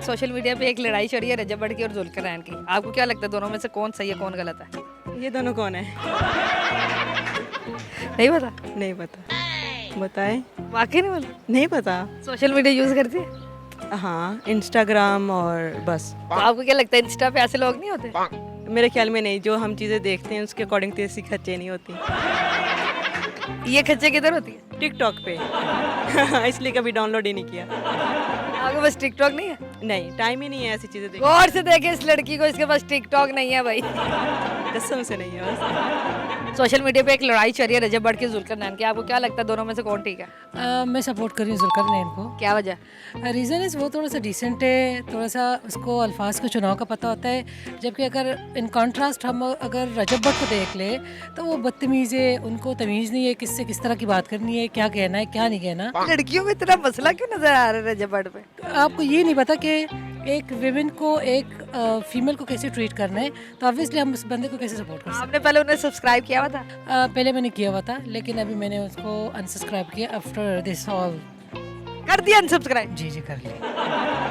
Social media पे एक लड़ाई चढ़ी है रजब बड़ की और जुल्कर नैन की। आपको क्या लगता है दोनों में से कौन सही है कौन गलत है? ये दोनों कौन है? नहीं पता? नहीं पता। बताएं। वाकई नहीं पता? नहीं पता। सोशल मीडिया यूज करती है? हाँ, इंस्टाग्राम और बस। तो आपको क्या लगता है इंस्टा पे ऐसे लोग नहीं होते? मेरे ख्याल में नहीं, जो हम चीज़ें देखते हैं उसके अकॉर्डिंग तो ऐसी खच्चे नहीं होती। ये खच्चे किधर होती है? टिकटॉक पे। इसलिए कभी डाउनलोड ही नहीं किया। आपके पास टिकटॉक नहीं है? नहीं, टाइम ही नहीं है ऐसी चीज़ें देखने गौर से देखे इस लड़की को, इसके पास टिकटॉक नहीं है भाई। की। कसम से नहीं है बस। सोशल मीडिया पे एक लड़ाई चल रही है रजब बड़ की जुल्कर नैन की। आपको क्या लगता है दोनों में से कौन ठीक है? मैं सपोर्ट कर रही हूँ जुल्कर नैन को। क्या वजह? रीज़न इज़ वो थोड़ा सा डिसेंट है, थोड़ा सा उसको अल्फाज के चुनाव का पता होता है। जबकि अगर इन कॉन्ट्रास्ट हम अगर रजब भट्ट को देख ले तो वो बदतमीज़ है, उनको तमीज़ नहीं है किससे किस तरह की बात करनी है, क्या कहना है क्या नहीं कहना। लड़कियों में इतना मसला क्यों नजर आ रहा है रजब बड़ पे? आपको ये नहीं पता कि एक विमेन को एक फीमेल को कैसे ट्रीट करना है, तो ऑब्वियसली हम उस बंदे को कैसे सपोर्ट कर सकते आपने पहले उन्हें सब्सक्राइब किया हुआ था? हैं। पहले मैंने किया हुआ था लेकिन अभी मैंने उसको अनसब्सक्राइब किया आफ्टर दिस ऑल। कर दिया अनसब्सक्राइब? जी कर लिया।